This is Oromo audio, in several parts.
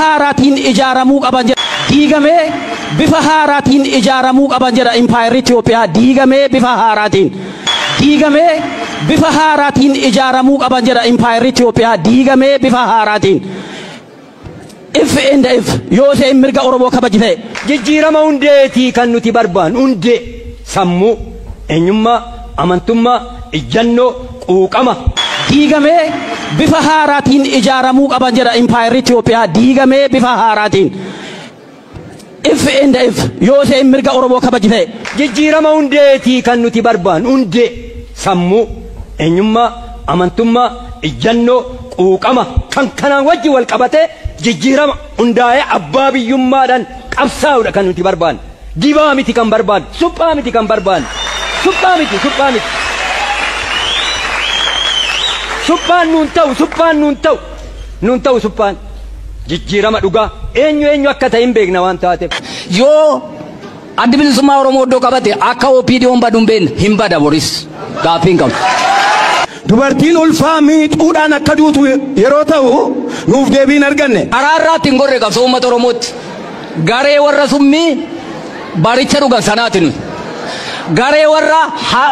haaraatiin ijaaramuu qaban jedha. Diigamee bifa haaraatiin ijaaramuu qaban jedha Impaayerri Itoophiyaa. Diigamee bifa haaraatiin. Diigamee bifa haaraatiin ijaaramuu qaban jedha Impaayerri Itoophiyaa. Diigamee bifa haaraatiin. If and if yoo ta'e mirga Oromoo kabajite. Jijjiirama hundeetii kan nuti barbaannu hundee sammuu eenyummaa amantummaa ijjannoo quuqama. Diigamee bifa haaraatiin ijaaramuu qaban jedha Impaayerri Itoophiyaa. Diigamee bifa haaraatiin. If and if yoo ta'e mirga Oromoo kabajite. Jijjiirama hundeetii kan nuti barbaannu hundee sammuu eenyummaa amantummaa ijjannoo quuqama kan kanaan wajji wal qabate jijjiirama hundaa'ee abbaa biyyummaadhaan qabsaa'uudha kan nuti barbaannu. Dibaa miti kan barbaannu, suphaa miti kan barbaannu. Suphaa miti. Suphaan nuun ta'u suphaan. Jijjiirama dhugaa eenyu akka ta'e hin beekna waan taateef. Yoo adda bilisummaa Oromoo iddoo qabate akka OPDO'n baduun beekna hin bada boris gaaffii hin qabu. Dubartiin ulfaa miixuudhaan akka duutu yeroo ta'u nuuf deebiin arganne. Araarraatti hin gorre qabsoo uummata Oromootti. Garee warra summii baricha dhugan sanaati nuyi. Garee warra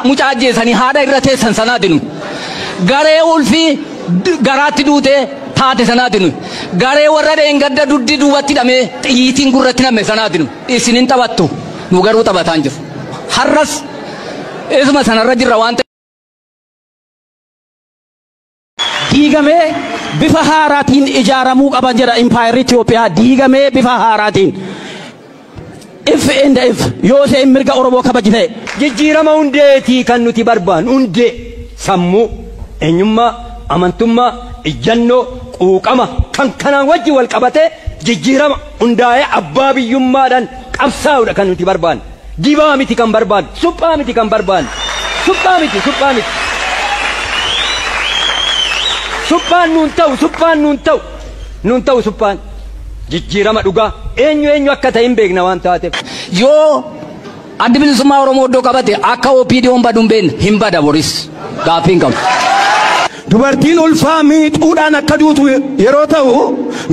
mucaa ajjeesanii haadha irra teessan sanaati nuyi. Garee ulfii garaatti duutee taate sanaati nuyi. Garee warra dheengadda duddi duubatti hidhamee xiyyiitiin gurratti namme sanaati nuyi. Isin hin taphattu nu garuu taphataan jiru. Har'as isuma sanarra jirra waan ta'eef. Diigamee bifa haaraatiin ijaaramuu qaban jedha Impaayerri Itoophiyaa. Diigamee bifa haaraatiin. If and if yoo ta'e mirga Oromoo kabajite. Jijjiirama hundeetii kan nuti barbaannu hundee sammuu eenyummaa amantummaa ijjannoo quuqama kan kanaan wajji wal qabate jijjiirama hundaa'ee abbaa biyyummaadhaan qabsaa'uudha kan nuti barbaannu. Dibaa miti kan barbaannu, suphaa miti kan barbaannu. Suphaa miti. Suphaan nuun ta'u suphaan. Jijjiirama dhugaa eenyu akka ta'e hin beekna waan taateef. Yoo adda bilisummaa Oromoo iddoo qabate akka OPDO'n baduun beekna hin bada boris gaaffii hin qabu. Dubartiin ulfaa miixuudhaan akka duutu yeroo ta'u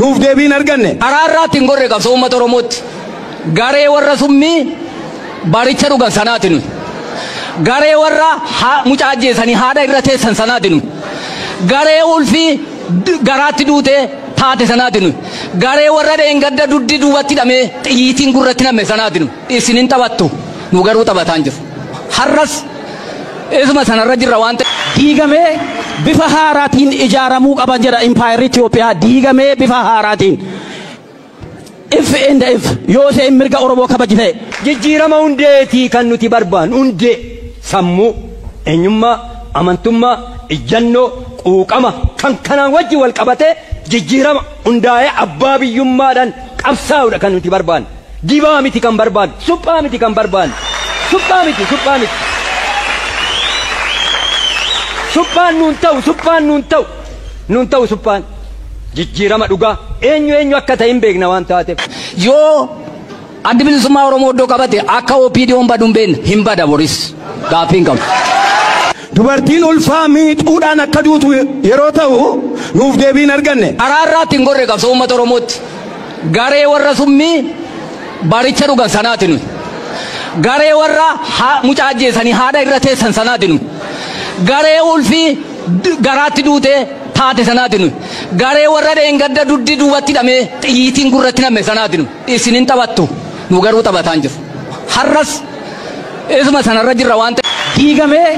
nuuf deebiin arganne. Araarraatti hin gorre qabsoo uummata Oromootti. Garee warra summii baricha dhugan sanaati nuyi. Garee warra mucaa ajjeesanii haadha irra teessan sanaati nuyi. Garee ulfii garaatti duutee taate sanaati nuyi. Garee warra dheengadda duddi duubatti hidhamee xiyyiitiin gurratti namme sanaati nuyi. Isin hin taphattu nu garuu taphataan jiru. Har'as isuma sanarra jirra waan ta'eef. Diigamee bifa haaraatiin ijaaramuu qaban jedha Impaayerri Itoophiyaa. Diigamee bifa haaraatiin. If and if yoo ta'e mirga Oromoo kabajite. Jijjiirama hundeetii kan nuti barbaannu hundee sammuu eenyummaa amantummaa ijjannoo quuqama kan kanaan wajji wal qabate jijjiirama hundaa'ee abbaa biyyummaadhaan qabsaa'uudha kan nuti barbaannu. Dibaa miti kan barbaannu, suphaa miti kan barbaannu. Suphaa miti. Suphaan nuun ta'u suphaan. Jijjiirama dhugaa eenyu akka ta'e hin beekna waan taateef. Yoo adda bilisummaa Oromoo iddoo qabate akka OPDO'n baduun beekna hin bada boris gaaffii hin qabu. Dubartiin ulfaa miixuudhaan akka duutu yeroo ta'u nuuf deebiin arganne. Araarraatti hin gorre qabsoo uummata Oromootti. Garee warra summii baricha dhugan sanaati nuyi. Garee warra mucaa ajjeesanii haadha irra teessan sanaati nuyi. Garee ulfii garaatti duutee taate sanaati nuyi. Garee warra dheengadda duddi duubatti hidhamee xiyyiitiin gurratti namme sanaati nuyi. Isin hin taphattu nu garuu taphataan jiru. Har'as isuma sanarra jirra waan ta'eef. Diigamee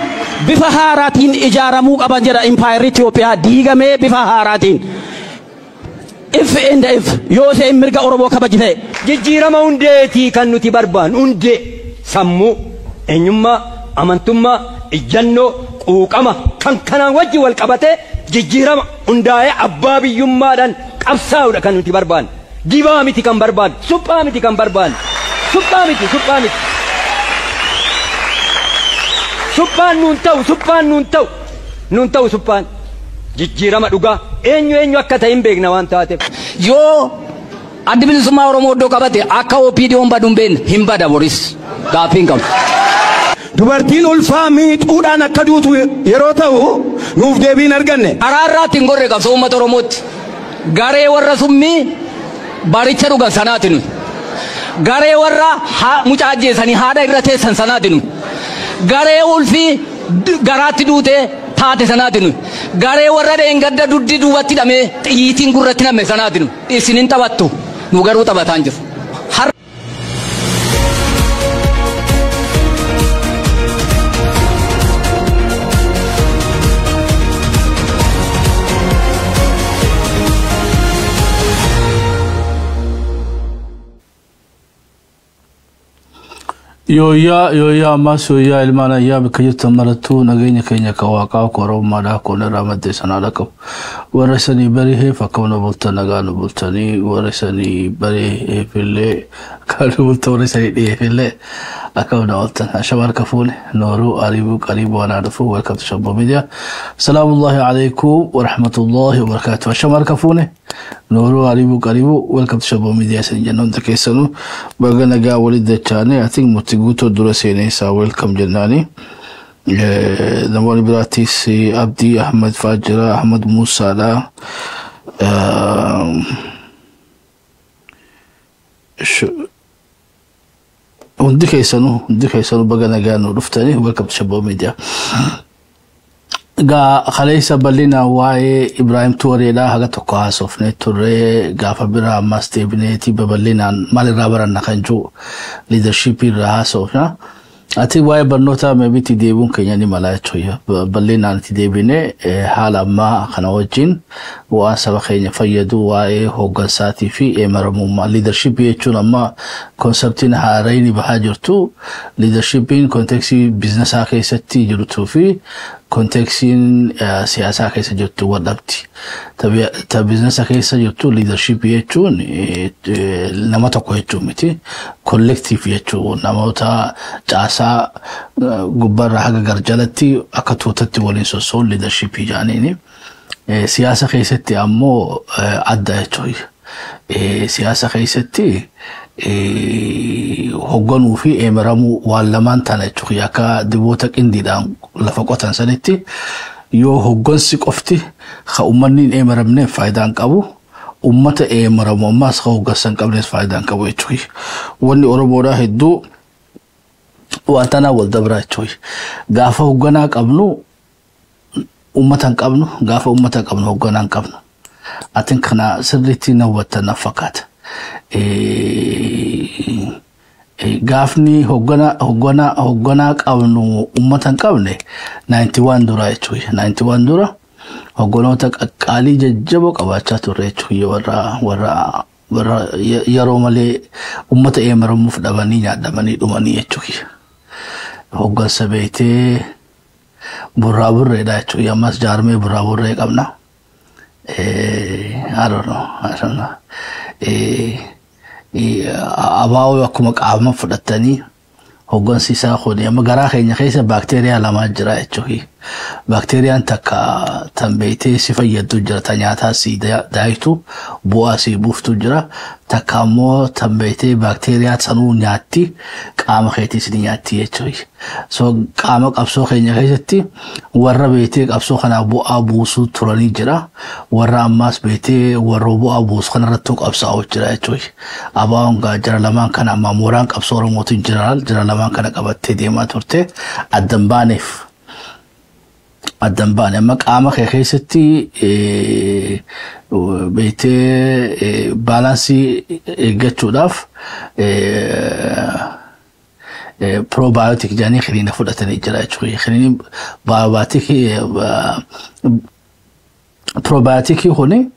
bifa haaraatiin ijaaramuu qaban jedha Impaayerri Itoophiyaa. Diigamee bifa haaraatiin. If and if yoo ta'e mirga Oromoo kabajite. Jijjiirama hundeetii kan nuti barbaannu hundee sammuu eenyummaa amantummaa ijjannoo quuqama kan kanaan wajji wal qabate jijjiirama hundaa'ee abbaa biyyummaadhaan qabsaa'uudha kan nuti barbaannu. Dibaa miti kan barbaannu, suphaa miti kan barbaannu. Suphaa miti. Suphaan nuun ta'u suphaan. Jijjiirama dhugaa eenyu akka ta'e hin beekna waan taateef. Yoo adda bilisummaa Oromoo iddoo qabate akka OPDO'n baduun beekna hin bada boris gaaffii hin qabu. Dubartiin ulfaa miixuudhaan akka duutu yeroo ta'u nuuf deebiin arganne. Araarraatti hin gorre qabsoo uummata Oromootti. Garee warra summii baricha dhugan sanaati nu garee warra mucaa ajjeesanii haadha irra teessan sanaati nu garee ulfii garaatti duute taate sanaati nu garee warra dheengadda duddi duubatti hidhamee xiyyiitiin gurratti namme sanaati nu isinin taphattu nu garuu taphataan jiru. يويا ماس يويا المانا يا بكجت مرتو نجيني كينيا كواقع كورو مادا كون رامد سنا لكم ورسني بريه فكون بولتا نغانو بولتاني ورسني بريه في اللي كانوا بولتا ورسني دي في اللي أكون بولتا شبار كفول نورو قريب وانا دفو ويلكم تو شباب ميديا السلام الله عليكم ورحمة الله وبركاته شبار كفول نورو قريب ويلكم تو شباب ميديا سنجنون تكيسنو بغنا جا ولد الثاني I think متجوتو درسيني سا ويلكم جناني نموني براتيسي عبدي أحمد فاجرة أحمد موسى لا هندي كيسانو بغنا جانو رفتاني ويلكم تو شباب ميديا ga khaleysa balina waaye Ibrahim Toure la haga tokko haasofne turre gaafa bira mastebneeti babalinaan mali rabaran nakanju leadership irra haasofna ati waaye barnoota mebiti deebun kenyani malaachoya balinaan ti deebine haala amma kana wajin waa saba kenya fayyadu waaye hoggansaati fi emarumma leadership jechuun amma conceptin haarayni bahaa jirtu leadershipin context business keessatti jirtu fi konteksin siyasa keessa jirtu wadabti ta business keessa jirtu leadership jechuun nama tokko jechuun miti collective jechuun namoota caasaa gubbarra haga garjalatti akka tuutatti waliin sosoon leadership jaaniini siyasa keessatti ammoo adda jechuun siyasa keessatti hogganuu fi eemaramu waan lamaan tana jechuun akka diboota qindiidhaan lafa qotan sanitti yoo hoggansi qofti ka ummanni eemaramne faayidaan qabu ummata eemaramu ammas ka hoggansan qabnes faayidaan qabu jechuun wanni oromoodhaa hedduu waan tanaa wal dabraa jechuun gaafa hogganaa qabnu ummatan qabnu gaafa ummatan qabnu hogganaan qabnu atin kana sirriitti na hubattan fakkaata. Gaafni hogganaa qabnu ummatan qabne 91 dura jechuun 91 dura hogganoota qaqqaalii jajjaboo qabaachaa turre jechuun warra yeroo malee ummata eemaramuuf dhabanii nyaadhamanii dhumanii jechuun hoggansa beektee burraa burreedha jechuun ammas jaarmee burraa burree qabna. I don't know. Abaawo akkuma qaama fudhatanii hoggansiisaa khoni amma garaa keenya keessa bakteeriyaa lama jira jechuudha. Bakteeriyaan takka tanbeetee si fayyadu jira ta nyaataa si daayitu bu'aa si buuftu jira takka ammoo tanbeetee bakteeriyaa sanuu nyaatti qaama keetii si nyaatti jechuudha. So qaama qabsoo keenya keessatti warra beetee qabsoo kana bu'aa buusuu turanii jira warra ammas beetee warra bu'aa buusuu kanarratti qabsaa'u jira jechuudha. Abaawon jira lamaan kana amma mooraan qabsoo Oromootiin jira lamaan kana qabattee deemaa turte addan baaneef الدنبان أما قامة خيستي بيتي بالانسي جتشو داف probiotic جاني خلينا فلتني جرا شوي خليني probiotic هوني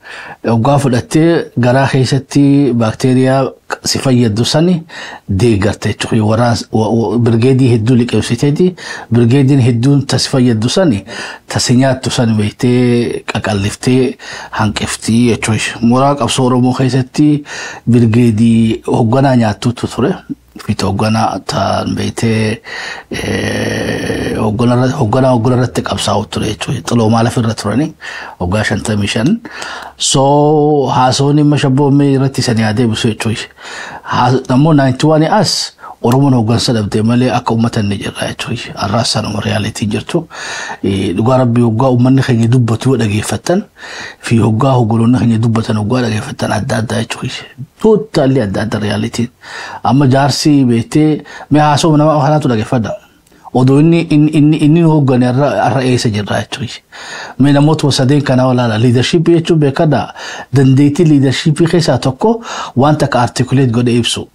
وقافلتي جرا خيستي بكتيريا صفية دوساني دي قرتي شوي وراس وبرجيدي هدولي كوسيتي برجيدين هدون تصفية دوساني تسنيات دوساني بيتي أكلفتي هنكفتي شوي مراك أبصوره مو خيستي برجيدي هجنا نياتو تثره في توجنا تان بيته هجنا رتك أبصاو تري شوي طلعوا ماله في الرتراني وقاش أنت مشان هاسوني ما شبوا مي رتي سنيادي بسوي شوي نمو 91 أس Oromoon hoggansa dhabdee malee akka uummata ni jirra jechuudha. Arraasanuma reyaalitii jirtu. Dhugaa rabbii hoggaa uummanni keenya dubbatu yoo dhageeffatan fi hoggaa hoggoloonni keenya dubbatan hoggaa dhageeffatan adda addaa jechuudha. Totaalli adda adda reyaalitiin. Amma jaarsi beektee mee haasoo nama kanaatu dhageeffadha. Odoo inni hoggane arra eessa jirra jechuudha. Mee namoota sadeen kana walaala liidarshiipii jechuun beekadha. Dandeettii liidarshiipii keessaa tokko wanta akka artikuleet godhee ibsu.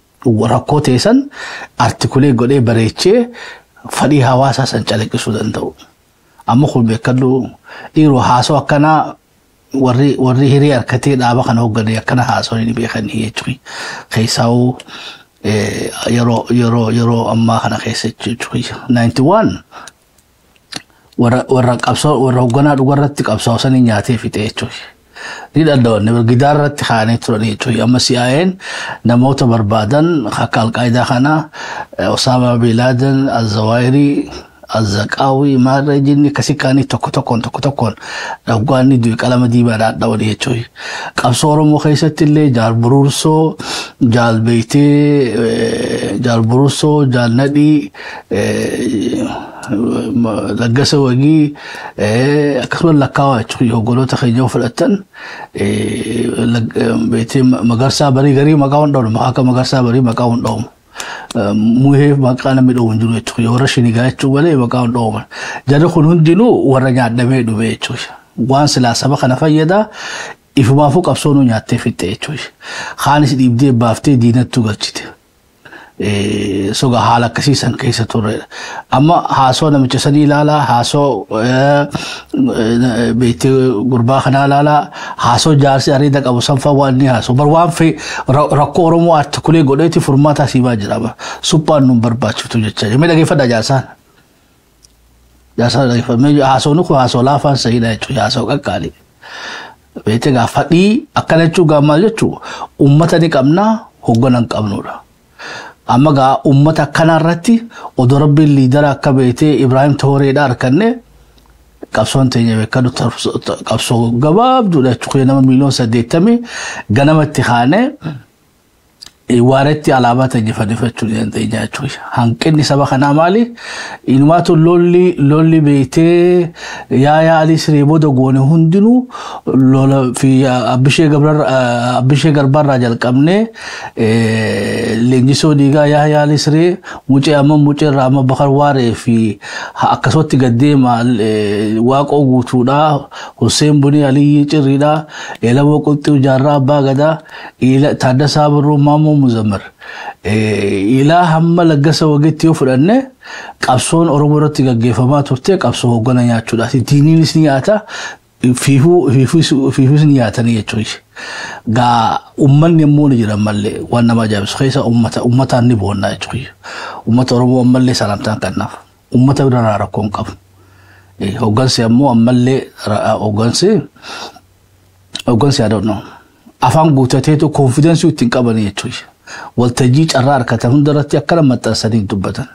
Rakkoo teessan artikulee godhee bareechee fadhii hawaasaa san calaqqisuu danda'u. Amma kun beekadhu dhiiroo haasoo akkanaa warri hiree harkatee dhaaba kana hoggane akkana haasoo ni beekanii jechuudha. Keessaa'uu yeroo ammaa kana keessa jechuudha. 91 warra hogganaa dhugarratti qabsaa'u sanii nyaatee fixe jechuudha. Didaddawanne gidaarratti kaanee turanii jechuudha. Amma CIA'n namoota barbaadan akka Al-Qaayidaa kana Osama bin Laden, Al-Zawahiri, Al-Zaqaawi maarra jinni kasi kaanii tokko tokkoon dhagwaanni du'i qalama diimaadhaan dhawanii jechuudha. Qabsoo Oromoo keessatti illee Jaal Buruursoo, Jaal Beeytee, Jaal Buruursoo, Jaal Nadhii, Laggasa Wagii akkasumas lakkaawaa jechuudha. Hoggoloota keenya fudhatan Beeytee Magarsaa Barii garii maqaa hunda'u akka Magarsaa Barii maqaa hunda'u. Muhee maqaa namni dhawuun jiru jechuudha. Warra shinigaa jechuun malee maqaa hunda'u. Jarri kun hundinuu warra nyaadhamee dhume jechuudha. Waan silaa saba kana fayyada ifumaafuu qabsoonuu nyaattee fixxe jechuudha. Haanis dhiibdee baaftee diinattuu galchite. Soga haala akkasiisan keessa turredha. Amma haasoo namicha sanii ilaalaa, haasoo beektee gurbaa kanaa ilaalaa, haasoo jaarsi areeda qabu sanfaa waan inni haasoo. Bar waan rakkoo Oromoo artikulee godheeti furmaataa siimaa jira. Suphaan nuun barbaachiftu jecha. Mee dhageeffadha jaarsaan. Jaarsaan dhageeffadha. Haasoon kun haasoo laafaan sahiidha jechuudha. Haasoo qaqqaalii. Beektee gaafadhii akkana jechuun gaammaal jechuudha. Uummata ni qabnaa, hoggana hin qabnudha. Amma gaa uummata kanarratti odoo rabbiin liidara akka beektee Ibrahim Tooreedha arkanne qabsoon teenya beekadu qabsoo gabaabduudha jechuudha. Nama miliyoona 80 ganamatti kaane waaretti alaabaa teenya fannifachuu dandeenya jechuudha. Hanqinni saba kanaa maali? Inumaatu lolli beektee Yaayaa Alii Siree booda goone hundinuu lola fi Abbishee Garbaarraa jalqabnee leenjisoo dhiigaa Yaayaa Alii Siree mucee amma Bakar Waaree fi akkasumatti gaddeema Waaqoo guutuudhaa Hussein Bunii Aliyyi Cirriidhaa Eelaboo Qulxuu Jaarraa Abbaa Gadaa Taaddasaa Birruu Maammoo Muzammar ilaa hamma Laggasa Wagiitti yoo fudhanne qabsoon Oromoo irratti gaggeeffamaa turte qabsoo hoggana nyaachuudhaaf diiniinis ni nyaata fiifus ni nyaatanii jechuudha. Gaa uummanni immoo ni jiran mallee waan nama ajaa'ibu keessa uummataan ni boonnaa jechuudha. Uummata Oromoo ammallee salaamtaan kannaaf uummata bira rakkoon qabu. Hoggansi ammoo ammallee hoggansi I don't know. Afaan guutateetu konfidensii ittiin qabanii jechuudha. Waltajjii carraa harkatan hundarratti akkana maxxansanii dubbatan.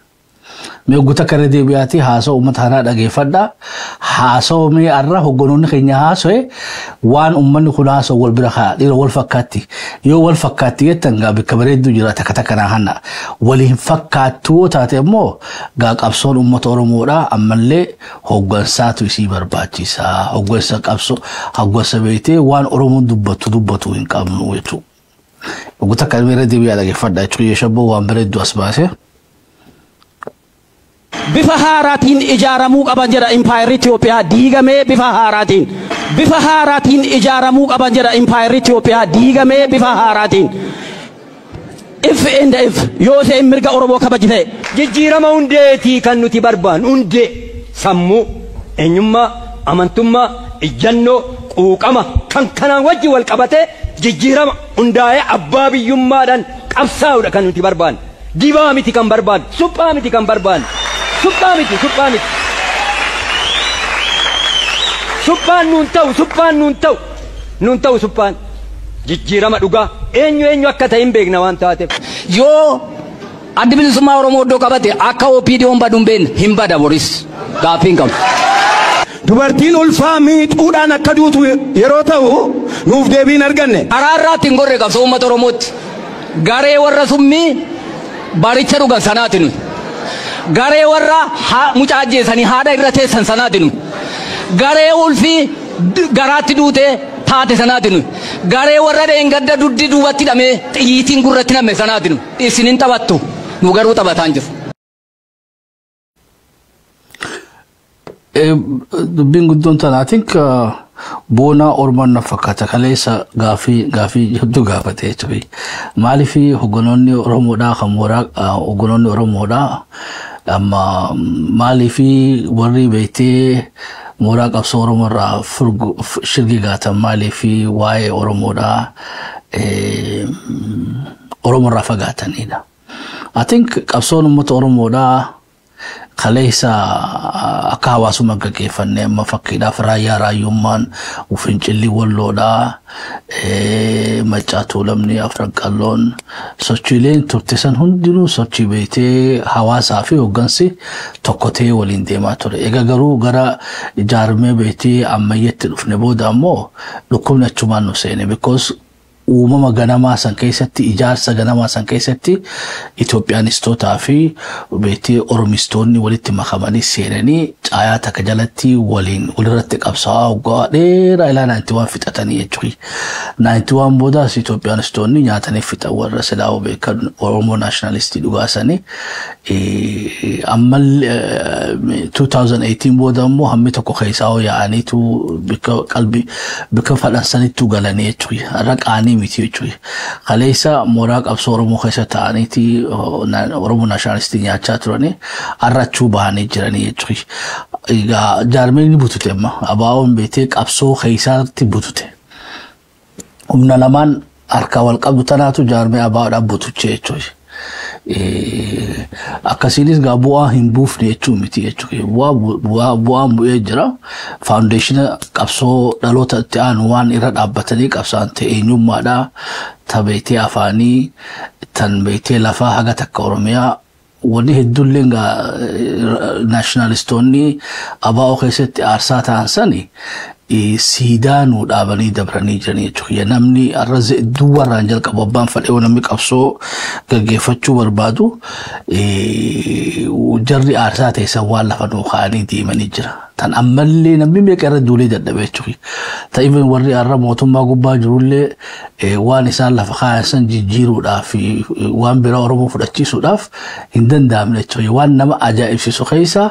Mee guutaa karee deebi'aatii haasoo uummata kanaa dhageeffadhaa. Haasoo mee arraa hogganoonni keenya haasoo waan uummanni kun haasoo wal bira haa dhiira wal fakkaatti. Yoo wal fakkaatti jettan gaa bakka bareedduu jira takka kanaa hanna. Waliin fakkaattuu taate immoo gaa qabsoon uummata Oromoodhaa ammallee hoggansaatu isii barbaachisa. Hoggansa qabsoo hoggansa beektee waan Oromoon dubbatu hin qabnu jechuudha. Guutaa karee deebi'aa dhageeffadhaa jechuudha. Yeeshaboo waan bareedduu as baasee. bifa haaraatiin ijaaramuu qaban jedha impaayirri Itoophiyaa diigamee bifa haaraatiin ijaaramuu qaban jedha impaayirri Itoophiyaa diigamee bifa haaraatiin if yoo ta'e mirga Oromoo kabajite jijjiirama hundeetii kan nuti barbaannu hundee sammuu eenyummaa amantummaa ijjannoo quuqama kan kanaan wajji wal qabate jijjiirama hundaa'ee abbaa biyyummaadhaan qabsaa'uudha kan nuti barbaannu dibaa miti kan barbaannu suphaa miti kan barbaannu suphaan nuun ta'u suphaan jijjiirama dhugaa eenyu akka ta'e hin beekna waan taateef yoo adda bilisummaa Oromoo iddoo qabate akka OPDO'n baduun beekna hin bada boris gaaffiin qabu. Dubartiin ulfaa miidhuudhaan akka duutu yeroo ta'u nuuf deebiin arganne. Araarraatti hin gorre qabsoo uummata Oromootti garee warra summii baricha dhugan sanaatinu garee warra mucaa ajjeesanii haadha irra teessan sanaatinu garee ulfii garaatti duute taate sanaatinu garee warra dheengadda duddi duubatti hidhamee xiyyiitiin gurratti namme sanaatinu isinin taphattu nu garuu taphataan jiru. Dubbiin guddoon tana I think boona orman na fakkaata kaleessa gaafii hedduu gaafate jechuudha. Maaliif hogganoonni Oromoodhaa kan mooraa hogganoonni Oromoodhaa amma maaliif warri beektee mooraa qabsoo Oromoorraa shirgi gaatan maaliif waa'ee Oromoodhaa Oromoorraa fagaatanidha. I think qabsoon uummata Oromoodhaa kaleessa akka hawaasummaa gaggeeffannee amma fakkiidhaaf raayyummaan ufincilli walloodhaa Maccaa Tuulamni Afran Qalloon sochiileen turte san hundinuu sochii beektee hawaasaa fi hoggansi tokko ta'ee waliin deemaa ture. Egaa garuu gara ijaarmee beektee ammayyeetti dhufne booda ammoo dhukkubni achumaan nu seene because uumama ganamaa san keessatti ijaarsa ganamaa san keessatti Itoophiyaanistootaa fi beektee Oromistoonni walitti makamanii seenanii caayaa takka jalatti walirratti qabsaa'aa waggaa dheeraa ilaa 91 fixatanii jechuudha. 91 boodaas Itoophiyaanistoonni nyaatanii fixan warra sidaa'oo beekan Oromoo naashinaalistii dhugaasanii amma 2018 booda immoo hammi tokko keessaa yaa'aniitu bika fadhansanitti galanii jechuudha. Raqaanii miti jechuudha. Kaleessa mooraa qabsoo Oromoo keessa ta'aniiti Oromoo naashinaalistii nyaachaa turanii arrachuu bahanii jiranii jechuudha. Egaa jaarmeen butute amma abaawoon beektee qabsoo keessaatti butute. Humna lamaan harka wal qabdu tanaatu jaarmee abaawoodhaan butuche jechuudha. Akkasiinis gaa bu'aa hin buufne jechuu miti jechuudha. Bu'aan bu'ee jira. Faawundeeshina qabsoo dhaloota itti aanu waan irra dhaabbatanii qabsaan ta'e eenyummaadhaa tabeetee afaanii tan beektee lafaa haga takka Oromiyaa wanni hedduulleen naashinaalistoonni abaa'oo keessatti aarsaa ta'an sani siidaa nu dhaabanii dabranii jiranii jechuudha. Namni arraze duwwarraan jalqabu abbaan fadhee namni qabsoo gaggeeffachuu barbaadu jarri aarsaa teessan waan lafa nuu kaa'anii deemanii jira. Tan ammallee namni meeqa irra duulee dadhabee jechuudha. Ta'even warri arra mootummaa gubbaa jirullee waan isaan lafa kaa'an san jijjiiruudhaaf waan biraa Oromoo fudhachiisuudhaaf hin danda'amne jechuudha. Waan nama ajaa'ibsiisu keessa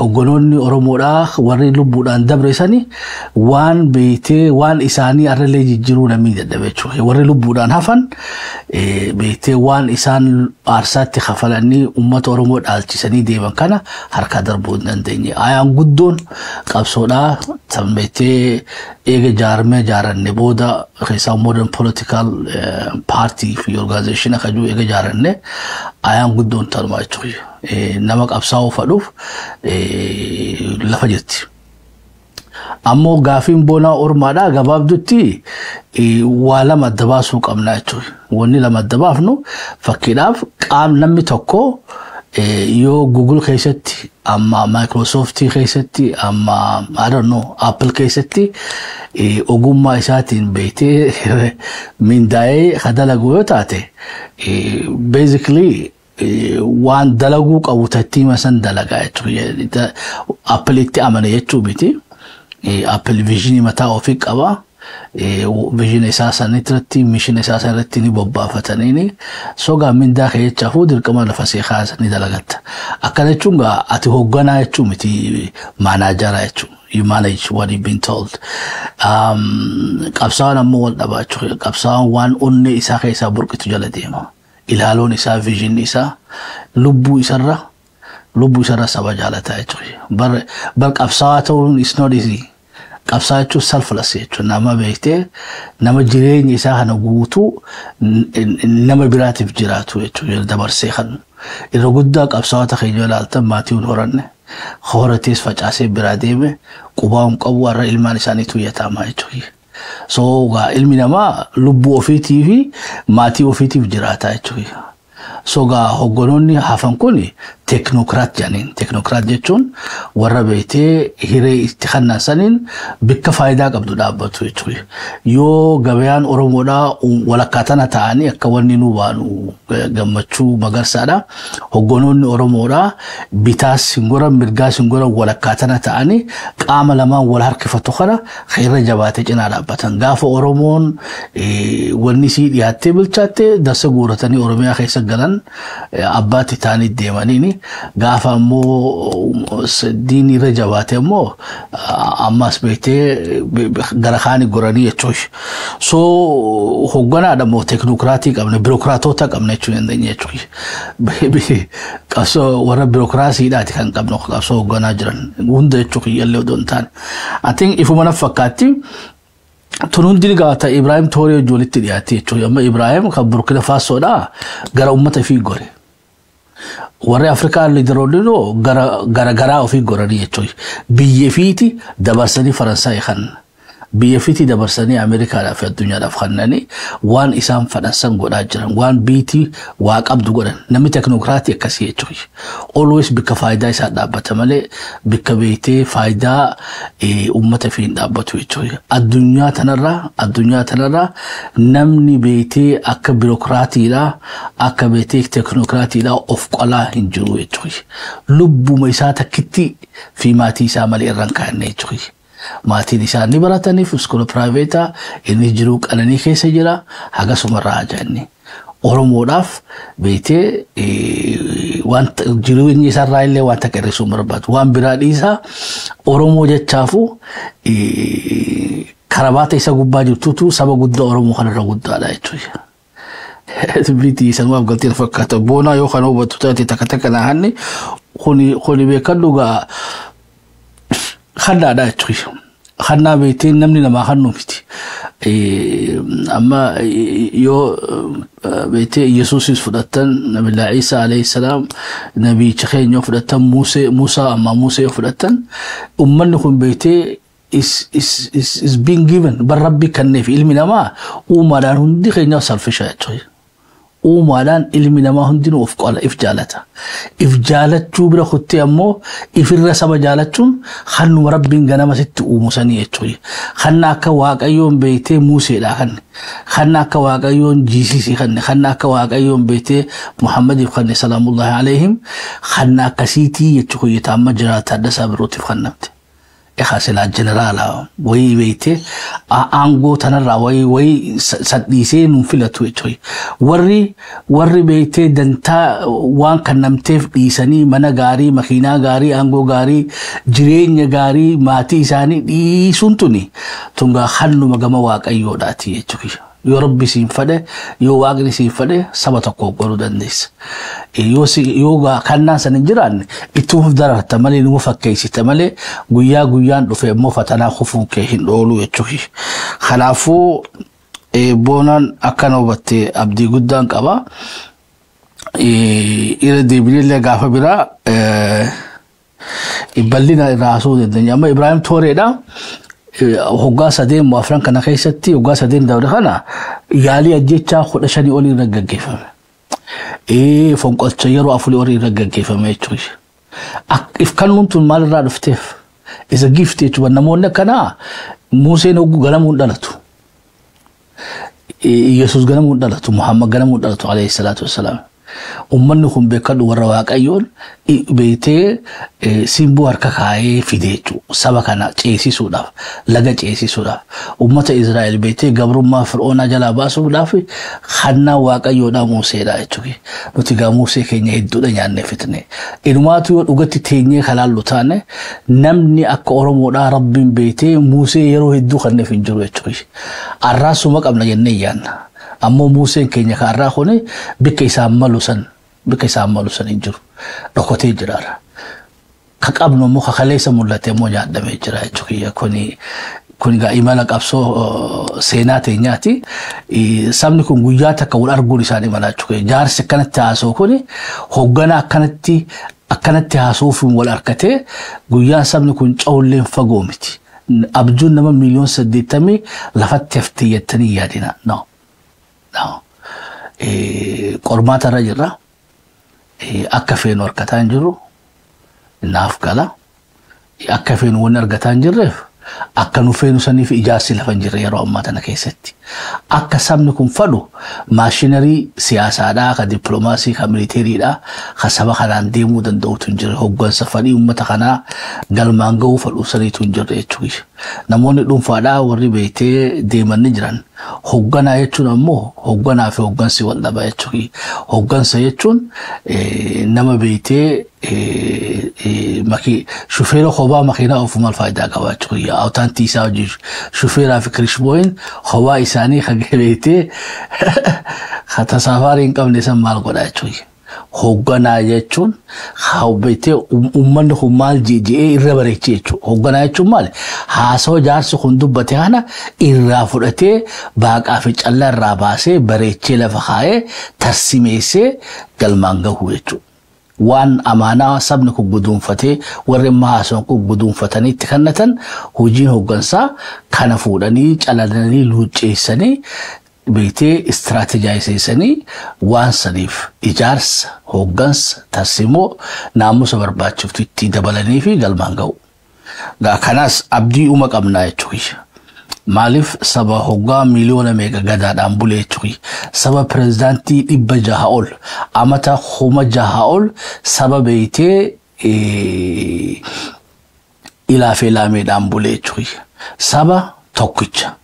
hogganoonni Oromoodhaa warri lubbuudhaan dabre sanii waan beektee waan isaanii arralee jijjiiruu namni dadhabee jechuudha. Warri lubbuudhaan hafan beektee waan isaan aarsaatti kafalanii uummata Oromoo dhaalchisanii deeman kana harka darbuu hin dandeenye. Ayaan guddoon qabsoodhaa tambeetee eega jaarmee jaaranne booda keessaa modern political party fi organization akajuu eega jaaranne ayaan guddoon tanumaa jechuudha. Nama qabsaa'uu fadhuuf lafa jirti. Ammoo gaafiin boonaa ormaadhaa gabaabdutti waa lama adda baasuu qabna jechuudha. Wanni lama adda baafnu fakkiidhaaf namni tokko yoo Google keessatti amma Microsoft keessatti amma I don't know Apple keessatti ogummaa isaatiin beektee mindaa'ee hadalagu yoo taate basically waan dalaguu qabu tattiima san dalagaa jechuudha. Apple itti amane jechuu miti. Apple vision mataa ofii qaba. Vision isaa sanirratti mission isaa sanirratti ni bobbaafatanii soga mindaa keechaafuu dirqama lafa seeqaasanii dalagatta. Akkana jechuun ati hoogganaa jechuu miti maanaajara jechuudha. You manage what you've been told. Qabsaa'aan ammoo wal dhabaa jechuudha. Qabsaa'aan waan onnee isaa keessaa burqitu jala deema. Ilaaloon isaa vision isaa lubbuu isarra saba jaalataa jechuudha. Bar qabsaa'aa ta'uun is not easy. Qabsaa'aa jechuun selfless jechuudha. Nama beektee nama jireenya isaa kana guutuu nama biraatiif jiraatu jechuudha. Dabarsee kan irra guddaa qabsaa'ota keenya ilaaltan maatiiwwan horanne horatees facaasee biraa deeme qubaa'uun qabu warra ilmaan isaaniitu yatamaa jechuudha. So ilmi namaa lubbuu ofiitii fi maatii ofiitiif jiraata jechuudha. sogaa hoggonoonni hafan kun teknokiraat jedhaniin teknokiraat jechuun warra beetee hiree itti kannaan saniin bikka faayidaa qabdu dhaabbatu jechuudha yoo gabayaan oromoodhaa walakkaa tana ta'anii akka wanni nu baanu gammachuu magarsaadha hoggonoonni oromoodhaa bitaa singora mirgaa singora walakkaa tana ta'anii qaama lamaan wal harkifatu kana khayra jabaatee cinaa dhaabbatan gaafa oromoon wanni sii dhiyaattee bilchaattee dasa guuratanii oromiyaa keessa galan abbaatti ta'anii deemaniini gaafa ammoo diinii irra jabaatee ammoo ammas beektee gara kaanii goranii jechuudha. So hogganaadha ammoo teknokiraatii qabne birookiraatota qabne jechuun hin dandeenye jechuudha. Qabsoo warra birookiraasiidhaati kan qabnu qabsoo hogganaa jiran hunda jechuudha yaallee odoo hin taane. I think ifuma na fakkaatti tunundi gaata Ibrahim Tooree ijoolletti dhiyaate jechuudha. Amma Ibrahim kan Burkina Fasoodhaa gara uummata fi gore. warri Afrikaa lideroolino gara ofii goranii jechuudha. Biyya fiiti dabarsanii Faransaay kan biyya fiiti dabarsanii Ameerikaadhaaf fi addunyaadhaaf kannanii waan isaan fadhansan godhaa jiran waan biitii waa qabdu godhan namni teknokiraatii akkasii jechuudha. Always bikka faayidaa isaa dhaabbata malee bikka beektee faayidaa uummata fi hin dhaabbatu jechuudha. Addunyaa tanarraa namni beektee akka birookiraatiidhaa akka beektee teknokiraatiidhaa of qolaa hin jiru jechuudha. Lubbuma isaa takkitti fi maatii isaa malee irraan kaa'anne jechuudha. Maatiin isaa ni barataniif iskoola piraayiveetaa inni jiru qananii keessa jira haga sumarraa ajaa'inni. Oromoodhaaf beektee wanta jireenya isaarraa illee wanta qirrisuu barbaadu waan biraa dhiisaa Oromoo jechaafu karabaata isa gubbaa jirtutu saba guddaa Oromoo kanarra guddaadha jechuudha. Biti sanumaaf galtiin fakkaata boonaa yoo kan hubatu taate takka naahanni kuni beekan dhugaa خلنا دايتري خلنا بيتين نمني لما خلنا متي أما يو بيتين يسوع يفرطن نبي الله عيسى عليه السلام نبي تخين يفرطن موسى أما موسى يفرطن نكون بيتين is being given بالرب كان في علمنا ما وما لا هندي خينا صرف شيء ومالان علمنا ما هندين وفقال إفجالت جبرة خطي أمو إفرر سبا جالتون خلنا ربين جنما ست ومسانية شوي خلنا كواق أيون بيتي موسى لكن خلنا كواق أيون جيسي خلنا كواق أيون بيتي محمد خلنا سلام الله عليهم خلنا كسيتي يتشوي يتعمى جرات هذا سابروت خلنامت إخاسل الجنرال وي بيته أنغو تنرى وي سديسين نفلتو يتوي وري بيته دنتا وان كنمتف إيساني منا غاري مخينا غاري أنغو غاري جرين غاري ماتي إيساني دي سنتوني تنغا خلنو مغما واق أيو داتي يتوي يو ربي سينفده يو واقني سينفده سبتكو قولو دنديس يو كنا سنجران ituuf dararta malee nu fakkeessi tamale guyaan dhufe mo fatana khufun ke hindolu yechuhi khalafu bonan akana watte abdi guddan qaba ila debilile gafa bira iballina rasul dunya ma Ibrahim Tooreda hoggaa sadeen mu'afran kana keessatti hoggaa sadeen dawra kana yaalii ajjechaa 15 olii raggaggeeffame fonqolcha yeroo afuli olii raggaggeeffame jechuudha. If kan nuntun maal irraa dhufteef is a gift jechuudha. Namoonni kana Museen hoggu ganamuun dhalatu Yesuus ganamuun dhalatu Muhammad ganamuun dhalatu alayhi salaatu wassalaam. Ummanni kun beekadhu warra waaqayyoon beetee simboo harka kaayee fide jechuudha. Saba kana ceesisuudhaaf laga ceesisuudhaaf ummata Israa'el beetee gabrummaa Fir'oonaa jalaa baasuudhaaf hannaa waaqayyoodhaa Museedha jechuudha. Nuti gaa Musee keenya hedduudha nyaannee fitne. Inumaatu yoo dhugatti teenyee kalaallu taane namni akka Oromoodhaa Rabbiin beetee Musee yeroo hedduu kanneef hin jiru jechuudha. Arraasuma qabna jennee yaanna. Ammoo Museen keenya kaarraa kuni bikka isaan malusan hin jiru dhokotee jiraara ka qabnu immoo kakaleessa mul'ate immoo nyaadhamee jira jechuudha. Kuni gaa imala qabsoo seenaa teenyaati. Sabni kun guyyaa takka wal arguun isaanii malaa jechuudha. Jaarsi akkanatti haasoo kuni hoggana akkanatti haasoof wal arkatee guyyaan sabni kun cawulleen fagoo miti. Abjuun nama 1,80,000 lafatti haftee jettanii yaadina. Qormaata irra jirra akka feenu harkataan jiru naaf gala akka feenu waan argataan jirreef akka nu feenu saniif ijaarsi lafa jirre yeroo ammaa tana keessatti akka sabni kun fadhu maashinarii siyaasaadhaa ka dippiloomaasii ka militeeriidhaa ka saba kanaan deemuu danda'utu hin jirre hoggansa fadhii uummata kanaa galmaan ga'uu fadhuu saniitu hin jirre jechuudha. Namoonni dhuunfaadhaa warri beektee deemanii jiran hogganaa jechuun ammoo hogganaa fi hoggansi wal dhaba jechuudha. Hoggansa jechuun nama beektee shufeera kophaa makiinaa ofumaal faayidaa qaba jechuudha. Awtaantii isaa hojii shufeeraa fi kirishbooyin kophaa isaanii kageeleetee hata safarii hin qabne san maal godha jechuudha. Hogganaa jechuun beektee uummanni kun maal ji'ee irra bareechee jechuudha. Hogganaa jechuun maali? Haasawaa jaarsi kun dubbate kana irraa fudhatee baaqaa fi callaa irraa baasee bareechee lafa kaa'ee tarsimeessee galmaan gahuu jechuudha. Waan amaanaa sabni kun guduunfatee warri maasoon kun guduunfatanii itti kennatan hojiin hoggansaa kana fuudhanii calalanii luucceessanii beektee istiraatijaayisanii waan saniif ijaarsa hoggansa tarsimoo naamusa barbaachiftu itti dabalanii fi galmaan ga'u. Kanaas abdii uuma qabnaa jechuudha. Maaliif saba hoggaa miliyoona meeqa gadaadhaan bulee jechuudha. Saba pirezidaantii 600 ol amata 600 ol saba beektee ilaafee laameedhaan bulee jechuudha. Saba tokkicha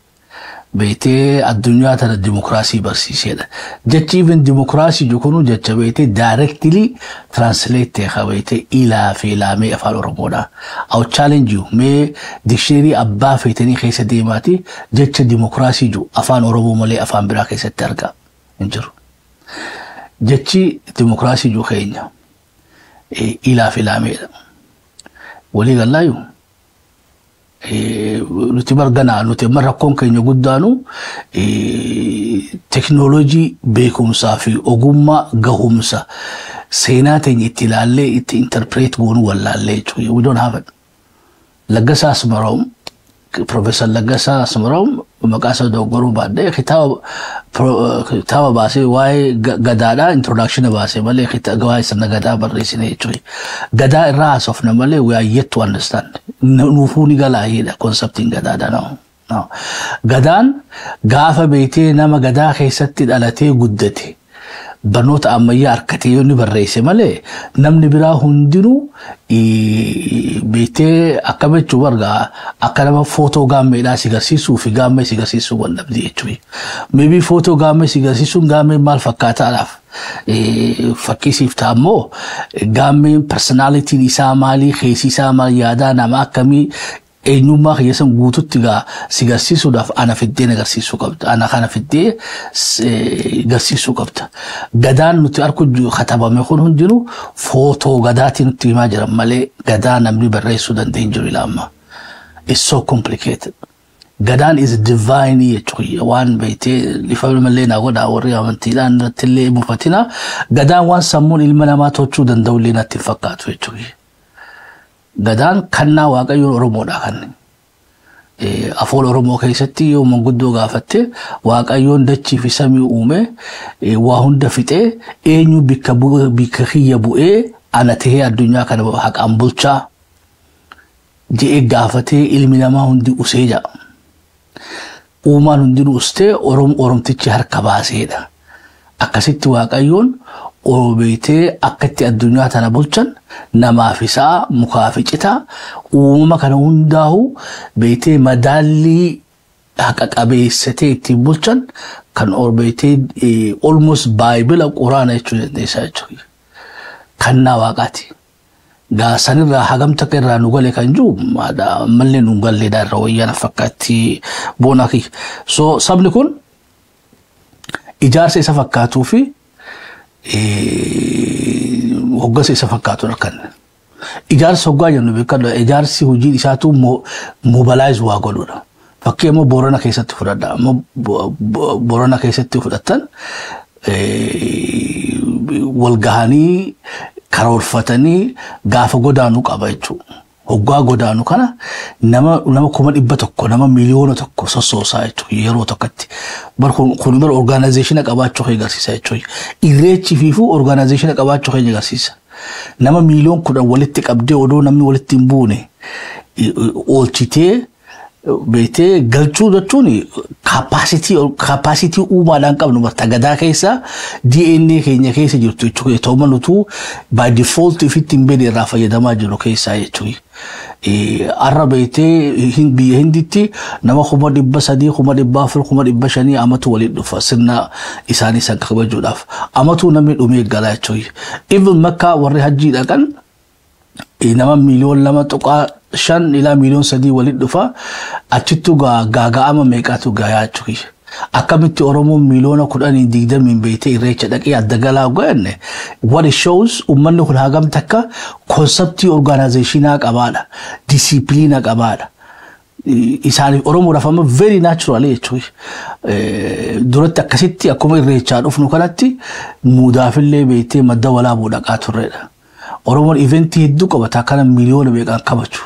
beektee addunyaa tana dimokiraasii barsiisedha. Jechi even dimokiraasii jukunu jecha beektee directly translate beektee ilaafee laamee afaan Oromoodha. I'll challenge you mee dictionary abbaa feetanii keessa deemaati jecha dimokiraasii ju afaan Oromoo malee afaan biraa keessatti argaa hin jiru. Jechi dimokiraasii ju keenya ilaafee laameedha. Walii gallaayu nuti barganaa nuti rakkoon keenya guddaanu teknoolojii beekumsaa fi ogummaa gahumsa seenaa teenya itti ilaallee itti interpret goonu wallaallee jechuudha. We don't have it. Laggasaa Asmaraawum Professor Laggasaa Asmaraawum maqaa isaa dogoggoruu baadhee kitaaba baasee waa'ee gadaadhaa introduction baasee malee waa'ee sirna gadaa barreessine jechuudha. Gadaa irraa haasofna malee we are yet to understand. Nuufuu ni galaayeedha konseptiin gadaadha. Gadaan gaafa beektee nama gadaa keessatti dhalatee guddate barnoota ammayyaa harkatee yoo ni barreesse malee namni biraa hundinuu beektee akka jechuu bargaa akka nama footoo gaammeedhaa si garsiisuu fi gaammee si garsiisuu waan dhabdi jechuudha. Maybe footoo gaammee si garsiisuun gaammee maal fakkaataadhaaf fakkisiif taammoo gaammeen personalitiin isaa maalii keessi isaa maal yaadaa nama akkamii eenyummaa keessan guututti gaa si garsiisuudhaaf ana fiddee agarsiisuu qabda. Ana kana fiddee garsiisuu qabda. Gadaan nuti arku katabame kun hundinuu footoo gadaatiin nutti himaa jiran malee gadaa namni barreessuu dandeenye jiru ilaama. It's so complicated. Gadaan is divine jechuudha. Waan beektee lifa malee naa godhaa warri amantiidhaan irratti illee buufatina. Gadaan waan sammuun ilma namaa tochuu danda'u illee natti fakkaatu jechuudha. Gadaan kannaa waaqayyoon Oromoodha kan. Afaan Oromoo keessatti yoo manguddoo gaafatte waaqayyoon dachii fi samii uume waa hunda fixee eenyu bikka kiyya bu'ee ana tahee addunyaa kana haqaan bulchaa je'ee gaafatee ilmi namaa hundi usee jaa. Uumaan hundinuu ustee oromtichi harka baaseedha. Akkasitti waaqayyoon beektee akkatti addunyaa tana bulchan namaaf isaa mukaa fi citaa uumama kana hundaahu beektee madaallii haqa qabeessatee ittiin bulchan kan beektee almost baayibila quraana jechuu dandeessaa jechuudha. Kannaa waaqaati. Sanirraa hagam takka irraa nu gale kan jiru mallee nu galleedha irra wayyaana fakkaatti boonaki. So sabni kun ijaarsa isa fakkaatuu fi hoggansa isa fakkaatu harkan. Ijaarsa hoggaa jennu beekadha. Ijaarsi hojii isaatu mobilize waa godhudha. Fakkii immoo Boorana keessatti fudhadha. Boorana keessatti fudhatan wal gahanii karoorfatanii gaafa godaanuu qaba jechuudha. hoggaa godaanu kana nama kuma dhibba tokko nama miliyoona tokko sossoosaa jechuudha yeroo tokkotti bar kun bar organization qabaachuu agarsiisa jechuudha irreechi fiifu organization qabaachuu agarsiisa nama miliyoon kudhan walitti qabdee odoo namni walitti hin buune oolchitee beete galchuu jechuun capacity uumaadhaan qabnu barta gadaa keessa DNA keenya keessa jirtu jechuudha toomanutu by default ifitti hin beene irraa fayyadamaa jiru keessa jechuudha arra beete biyya hinditti nama kuma dhibba sadii kuma dhibba afur kuma dhibba shanii amatu waliin dhufa sirna isaanii san kabajuudhaaf amatu namni dhumee galaa jechuudha even makka warri hajjii dhaqan nama miliyoon lama tuqaa shan ila miliyoon sadii waliin dhufa achittu gaaga'ama meeqatu gayaa jechuudha akkamitti oromoon miliyoona 10 beete irreecha dhaqee addagalaa go'anne what it shows ummanni kun hagam takka conceptii organizationaa qabaadha disciplinea qabaadha isaanii oromoo rafama very naturally jechuudha duratti akkasitti akkuma irreechaa dhufnu kanatti muudaafillee beete madda walaabuu dhaqaa turreedha oromoon eventii hedduu qabata kana miliyoona meeqaan kabachu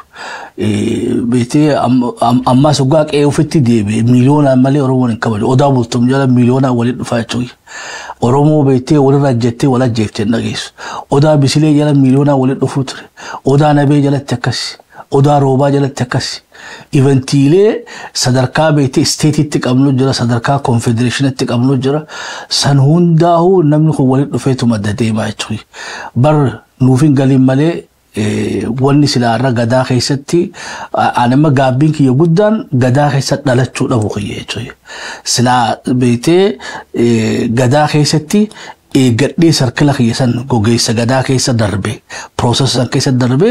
beete amma sugaa qe'ee ofitti deebi'e miliyoona malee oromoon hin kabaju odaa bultum jala miliyoona waliin dhufaa jechuudha oromoo beete walirra jettee wal ajjeeftee dhageessu odaa bisilee jala miliyoona waliin dhufuu ture odaa nabee jalatti akkasi odaa roobaa jalatti akkasi eventiilee sadarkaa beete steetitti qabnu jira sadarkaa confederationatti qabnu jira san hundaa'u namni kun waliin dhufeetu madda deemaa jechuudha bar nuufin galiin malee wanni sila irra gadaa keessatti anama gaabbiin kiyya guddaan gadaa keessatti dhalachuu dhabu kiyya jechuudha sila beete gadaa keessatti eeggadhee sarkila kiyya san gogeessa gadaa keessa darbe process san keessa darbe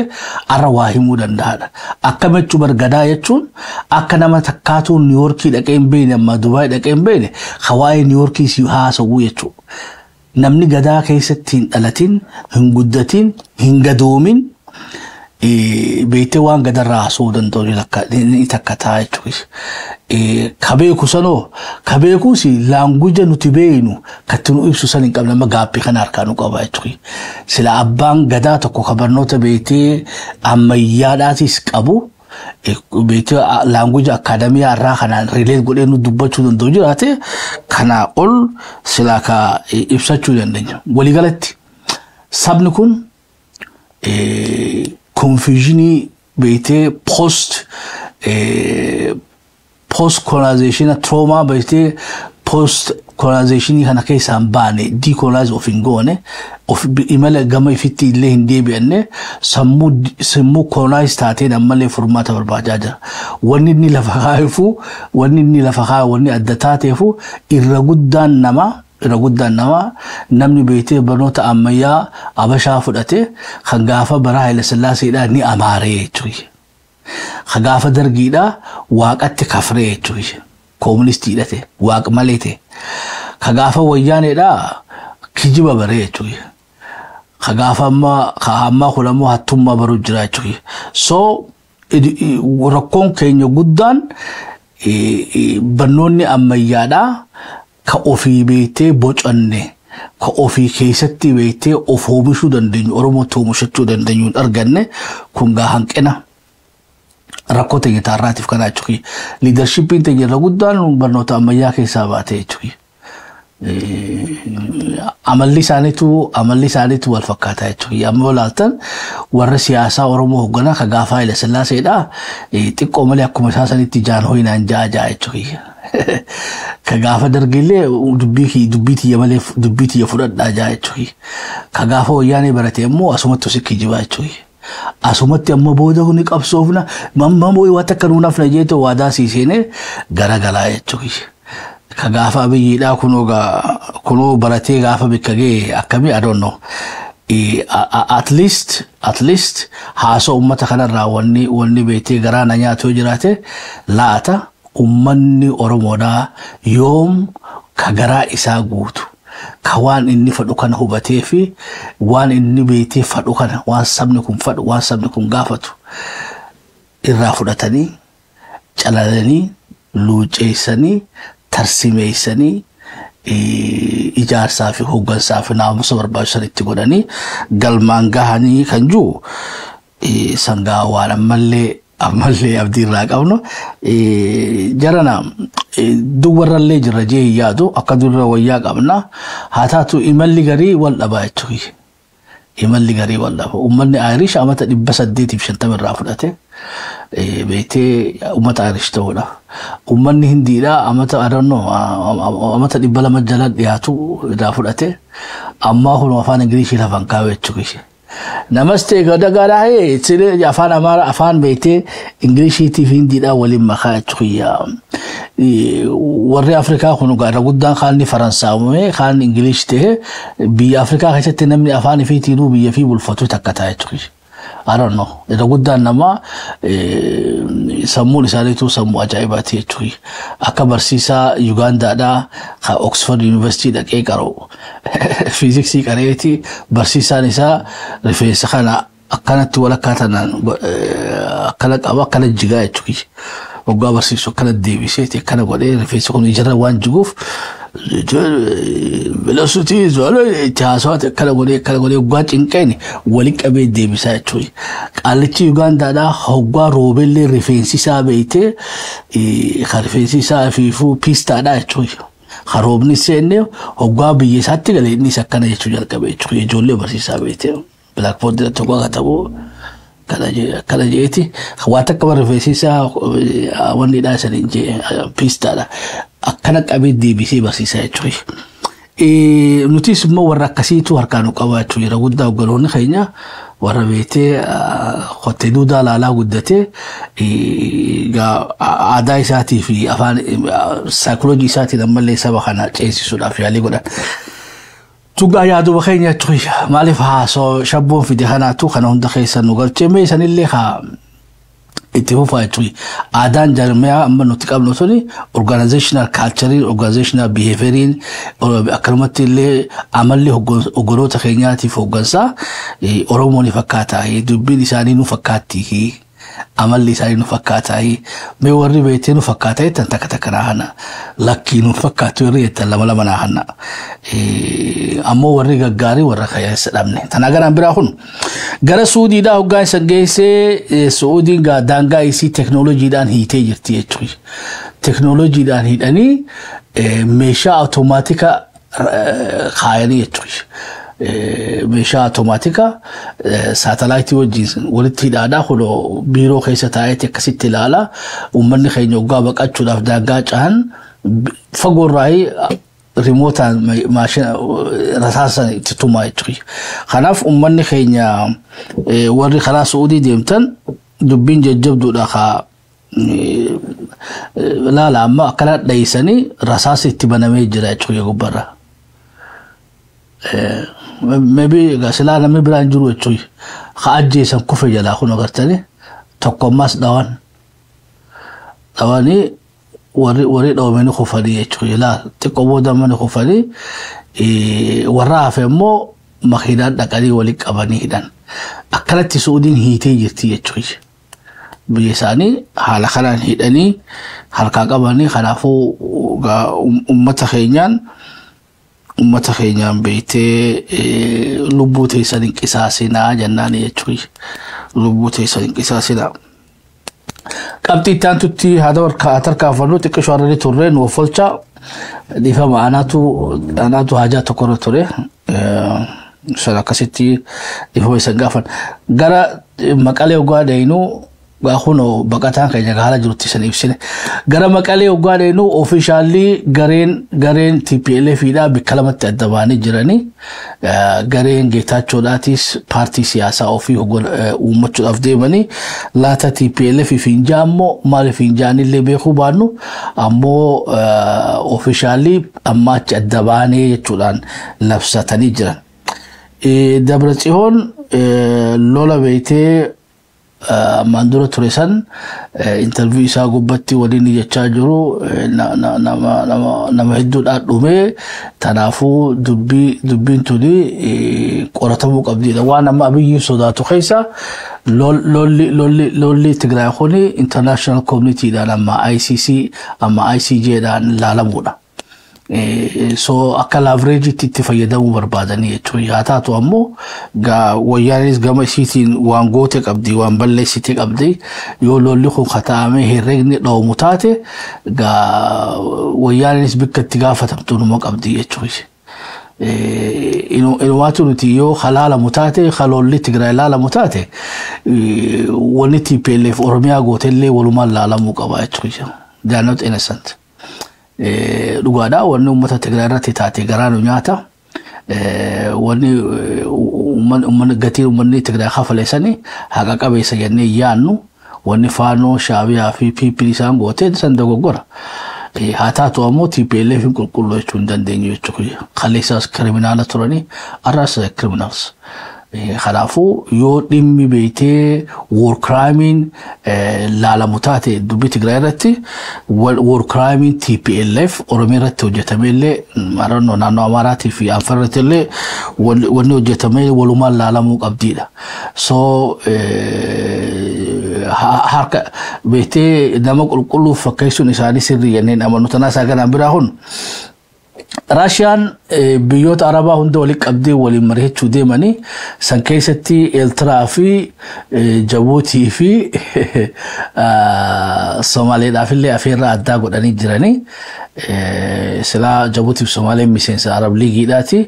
arra waa himuu danda'aadha akkamitti bar gadaa jechuun akka nama takkaatu New York dhaqee hin beene amma Dubai dhaqee hin beene hawaii New York si haasawuu jechuudha namni gadaa keessatti hin dhalatin hin guddatin hin gadoomin beete waan gadarraa haasoo danda'u ni takkataa jechuudha kabeeku sanoo kabeekuusi laanguja nuti beeynu katti nu ibsu san hin qabne amma gaaffii kana harkaa nu qaba jechuudha sila abbaan gadaa tokko kabarnoota beetee ammayyaadhaatis qabu beete laanguja akaadamiyaa irraa kanaan rileet godhee nu dubbachuu danda'u jiraate kanaa ol sila ka ibsachuu dandeenya waliigalatti sabni kun confusionii beete post colonization trauma beete post colonization kana keessaan baane decolonize of ingone of imala gama ifitti illee hin deebi'anne sammuu colonize taatee ammallee furmaata barbaadaa jira wanni inni lafa kaa'ifu wanni inni lafa kaa'ifu wanni adda taateefu irra guddaan nama namni beete barnoota ammayyaa abashaa fudhate kan gaafa bara Haile Sillaaseedhaa ni amaaree jechuudha kan gaafa dargiidhaa waaqatti kafree jechuudha kooministii ta'e waaq malee ta'e kan gaafa wayyaaneedhaa kijiba baree jechuudha kan gaafa ammaa kun ammoo hattummaa baruu jira jechuudha so rakkoon keenya guddaan barnoonni ammayyaadhaa ka ofii beetee bocanne ka ofii keessatti beetee of oomishuu dandeenyu oromoo oomishachuu dandeenyu arganne kun gaa hanqina rakkoo ta'e taarraatiif kana jechuudha leadershipiin ta'e irra guddaan barnoota ammayyaa keessaa baatee jechuudha amalli isaaniitu wal fakkaataa jechuudha amma laaltan warra siyaasaa oromoo hoogganaa ka gaafa Haile Sillaaseedhaa xiqqoo malee akkuma isaa sanitti jaan hoinaan ja'a jechuudha ka gaafa dargillee dubbiitii malee dubbiitii fudhadhaa jaa jechuudha ka gaafa wayyaanee barate immoo asumatti usikki jibaa jechuudha asumatti amma booda kuni qabsoofna mamma mooy waan takka nuunaaf na jeeto waadaa siiseenee garagalaa jechuudha ka gaafa abiyyiidhaa kunoo baratee gaafa bikka ga'e akkamii I don't know at least haasoo ummata kanarraa wanni beetee garaa na nyaatoo jiraate laata ummanni oromoodhaa yoom ka garaa isaa guutu ka waan inni fadhu kana hubatee fi waan inni beetee fadhu kana waan sabni kun fadhu waan sabni kun gaafatu irraa fudhatanii calalanii luuceessanii tarsimeessanii ijaarsaa fi hooggansaa fi naamusa barbaachisan itti godhanii galmaan gahanii kan jiru sangaa waan ammallee abdii irraa qabnu jarana duwwarrallee jirra jee yaadu akka durra wayyaa qabna haa taatu imalli garii wal dhabaa jechuudha. Imalli garii wal dhaba uummanni Irish amata 850 irraa fudhate beetee uummata Irish ta'uudha. Uummanni Hindiidha amata amata 200 jala dhiyaatu irraa fudhate amma kun afaan Ingilishii lafan kaawee jechuudha. Namaste gadagarahe sile afaan Amara afaan beetee Ingilishii fi Hindiidha waliin makaa jechuudha. warri Afrikaa kun gara guddaan kaanni Faransaawame kaan Ingilish ta'e biyya Afrikaa keessatti namni afaan ifiitiin biyya fi bulfatu takka taa'e jechuudha. I don't know. Gara guddaan nama sammuun isaaniitu sammuu ajaa'ibaati jechuudha. Akka barsiisaa Ugandaadhaa ka Oxford University dhaqee qara'u fiiziksii qareeti barsiisaan isaa rifeensa kana akkanatti walakkaatan akkana qaba akkana jigaa jechuudha. Waggaa barsiisuu akkana deebiseeti akkana godhee rifeensa kun ijarra waan jiguuf velocity zoolo taasawat akkana godhee waggaa cinqeen waliin qabee deebisaa jechuudha. Qaalichi Ugandaadhaa waggaa roobellee rifeensi isaa beeytee rifeensi isaa fiifuu piistaadhaa jechuudha. Haroobni seenne waggaa biyya isaatti galee inni isa akkana jechuu jalqabee jechuudha. Ijoollee barsiisaa beeytee Blackboard irratti waggaa katabu kana jeeti waan takka barreessisaa wanni dhaasanii jee piistaadha akkana qabee deebisee barsiisaa jechuudha. Nutis immoo warra akkasiitu harkaan qabaachuu jira guddaa hogganoonni keenya warra beetee qottee duudaa laalaa guddatee aadaa isaatii fi afaan saayikooloojii isaatiin ammallee saba kana ceesisuudhaaf yaalii godhan. Tugaa yaadu bakkeenya jechuudha. Maaliif haasoo shabboon fide kanaatu kana hunda keessa nu galchee mee sanillee haa itti fufaa jechuudha. Aadaan jaarmiyaa amma nuti qabnu tuni organizational culture, organizational behavior akkanumatti illee amalli hogganoota keenyaatiif hoggansaa Oromoo ni fakkaata. Dubbiin isaanii nu fakkaatti. Amalli isaanii nu fakkaata. Mee warri beetee nu fakkaata jettan takka takka naahana. Lakkii nu fakkaatu irra jettan lama naahana. Ammoo warri gaggaarii warra kayyaasa dhabne. Tanaa garaan biraa kun gara Suudiidhaa hoggaan isa geessee Suudiin daangaa isii teknooloojiidhaan hiitee jirti jechuudha. Teknooloojiidhaan hidhanii meeshaa automaatika kaayanii jechuudha. Meeshaa automaatika saatalaayitii wajjin walitti hidhaadhaa kun biiroo keessa taa'eeti akkasitti ilaala. Uummanni keenya hoggaa baqachuudhaaf daangaa cahan fagoorraa rimootaan maashina rasaasan itti tumaa jechuudha. Kanaaf uummanni keenya warri karaa Suudii deemtan dubbiin jajjabduudha kaa laala amma akkana dheeysanii rasaasa itti banamee jira jechuudha gubbarra. Maybe gasila namni biraan jiru jechuudha. Ka ajjeesan kufe jalaa kun agartanii tokko ammas dhawanii warri dhawamanii kufanii jechuudha. Ilaa xiqqoo booda mani kufanii warra hafe immoo makiinaan dhaqanii waliin qabanii hidhan. Akkanatti Suudiin hiitee jirti jechuudha. Biyya isaanii haala kanaan hidhanii harkaa qabanii kanaafuu ummata keenyaan beeytee lubbuu teessan hin qisaasinaa jennaan jechuudha. Lubbuu teessan hin qisaasinaa. Qabxii ittaan tutti haada harkaafannu xiqqishoo harree turreen woffolcha dhiifama anaatu haajaa tokkorra ture. San akkasitti dhiifama isan gaafan. Gara Maqalee hoggaa deeyinuu gaahuno baqataan keenya haala jirutti san ibsine. Gara Maqalee hoggaa deeyinuu ofiishaalii gareen TPLFidhaa bikka lamatti adda baanii jiranii gareen Geetaachoodhaatis paartii siyaasaa ofii uummachuudhaaf deemanii laata TPLF finjaa ammoo maaliif finjaanillee beekuu baannu ammoo ofiishaalii ammaachi adda baanee jechuudhaan labsatanii jiran. Dabratsihoon lola beeytee mandura turesan interview isaa gubbatti waliin jechaa jiru nama hedduudhaan dhume tanaafuu dubbiin tuni qoratamuu qabdiidha. Waan amma abiyyiin sodaatu keessa lolli Tigraay kuni international communityidhaan amma ICC amma ICJdhaan laalamuudha. so akka leverage itti fayyadamuu barbaadanii jechuudha. Haa taatu ammoo wayyaanis gama isiitiin waan goote qabdi waan balleessite qabdi yoo lolli kun kataame herregni dhawmu taate wayyaanis bikka itti gaafatamtu numa qabdi jechuudha. Inumaatu nuti yoo halala mutate halolli Tigray lala mutate wani TPLF Oromiyaa gootellee walumaan laalamu qaba jechuudha. They are not innocent. Dhugaadhaa wanni uummata Tigray irratti taate garaanu nyaata. Wanni gatii uummanni Tigray hafaleessanii haqa qabeessa jennee yaannu wanni Faanoo Shaabiyaa fi PP isaan goote san dogoggora. Haa taatu ammoo TPLF qulqulluu jechuu hin dandeenyu jechuudha. Kaleessaas kiriminaala turanii arraas criminals. Kanaafuu yoo dhimmi beeytee war crime laalamu taate dubbii Tigray irratti war crime TPLF Oromiyaa irratti hojjetameellee marannoo naannoo Amaaraatii fi Affaar irratti illee wanni hojjetamee walumaan laalamuu qabdiidha. So harka beeytee nama qulqulluu fakkeessuun isaanii sirrii jenneen amanu tanaa isaa ganaan biraa hun Russian biyyoota Arabaa hunda waliin qabdee waliin mari'achuu deemanii san keessatti Eertiraa fi Jabuutii fi Somaaliidhaaf illee afeerraa addaa godhanii jiranii silaa Jabuutii fi Somaaleen miseensa Arab Liigiidhaati.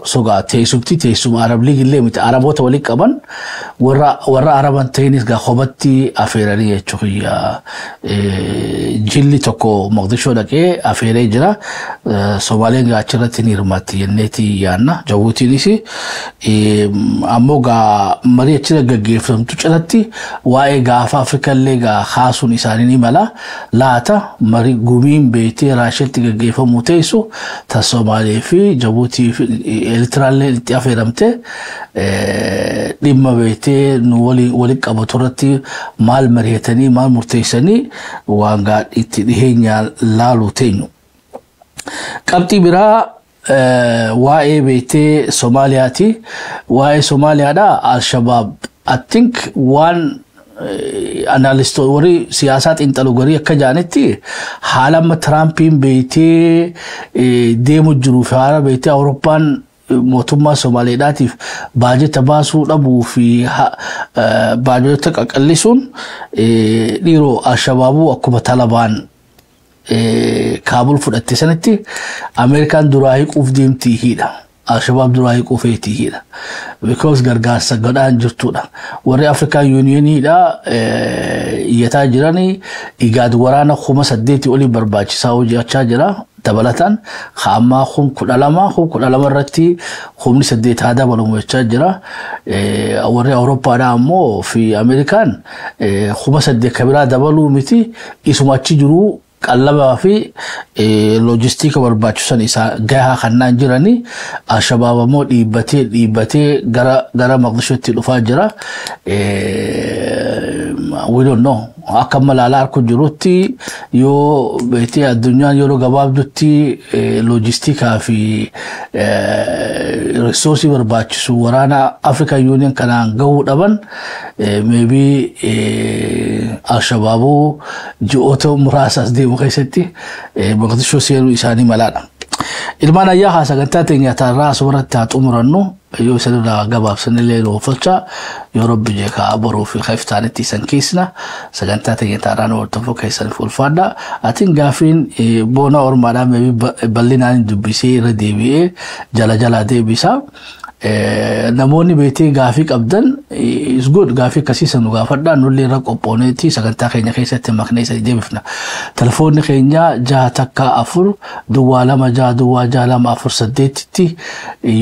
Sogaa teessuma Arab Liigii illee miti Araboota waliin qaban warra Araban ta'inis gaa hobatti afeeranii jechuudha. Jilli tokko Moqdishoo dhaqee afeeree jira. Somaaleen gaa achirratti ni hirmaatti jenneeti yaanna. Jabuutiinis ammoo gaa marii achirra gaggeeffamtu jalatti waa'ee gaafa Afrikallee gaa haasuun isaanii ni mala. Laata marii gumiin beeytee Raashiyaatti gaggeeffamu teessu ta Somaalee fi Jabuutii fi Eertiraallee itti afeeramte dhimma beeytee nu waliin qabatu irratti maal mari'atanii maal murteessanii waan gaa itti dhiheenyaa laaluu teenyu. Qabxii biraa waa'ee beeytee Somaaliyaati. Waa'ee Somaaliyaadhaa Al-Shabaab I think waan analistoo warri siyaasaa xiinxaluu garii akka jaanetti haala amma Tiraampiin beeytee deemu jiruuf haala beeytee Awurooppaan mootummaa Somaaliidhaatiif baajeta baasuu dhabuu fi baajeta qaqallisuun dhiiroo Al-Shabaabuu akkuma Talabaan Kaabul fudhatte sanatti Ameerikaan duraa hiikuuf deemtii hidha. Al-Shabaab duraa hiikuufeetii hidha. Because gargaarsa godhaan jirtudha. Warri Afrikaan Yuuniyoniidha iyyataa jiranii IGAD waraana 8,000 olii barbaachisaa hojjechaa jira. Dabalataan hamma 12 irratti 8 haa dabalamu jechaa jira. Warri Awurooppaadhaa ammoo fi Ameerikaan 8 kabiraa dabaluu miti isuma achi jiruu qallabaa fi loojistika barbaachisan isaa gahaa kannaan jiranii Al-Shabaab ammoo dhiibbatee gara Moqdishootti dhufaa jira. We don't know. Akka malaalaa harku jirutti yoo beeytee addunyaan yeroo gabaabdutti loojistikaa fi risoorsii barbaachisu waraana African Union kanaan gahuu dhaban maybe Al-Shabaabuu ji'oota muraasaas deemu keessatti Moqdishoo seenuu isaanii malaadha. Ilmaan ayyaa sagantaa teenya taarraa asumarratti haa xumurannu yoo isanirraa gabaabsanillee oofalcha yoo Rabbi jeekaa boruu fi khaiftaanitti isan keessna sagantaa teenya taarraa nu hortofuu keessaniif ulfaadha. Atiin gaafiin boona ormaadhaa bal'inaan dubbisee irra deebi'ee jala deebisa. Namoonni beeytee gaafii qabdan is good gaafii akkasiisan nu gaafadhaa nullee irra qophooneetti sagantaa keenya keessatti maknee isa deebifna. Telefoonni keenya 614 226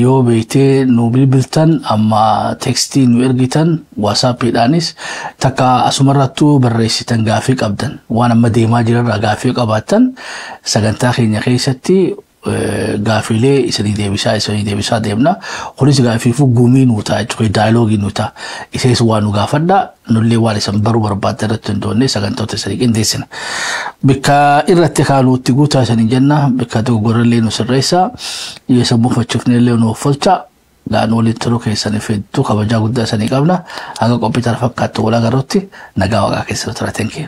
yoo beeytee nu bilbiltan amma tekstii nu ergitan WhatsAppiidhaanis takka asumarrattuu barreessitan gaafii qabdan waan amma deemaa jirarraa gaafii qabaattan sagantaa keenya keessatti gaafilee isanii deebisaa deemna. Kunis gaafiifu gumii nu ta'a jechuudha daayilogii nu ta'a. Ishees waan nu gaafadha nullee waan isan baruu barbaadda irratti hundoonnee sagantoota isanii qindeessina. Bakka irratti kaanuutti guutaa isanii jenna bakka dogoggorallee nu sirreessa yoo sammuu fachuufnellee nu offolcha. Gaan waliin turuu keessaniif hedduu kabajaa guddaa isanii qabna. Haga qophii tana fakkaattu wal agarruutti nagaa waaqaa keessatti turre.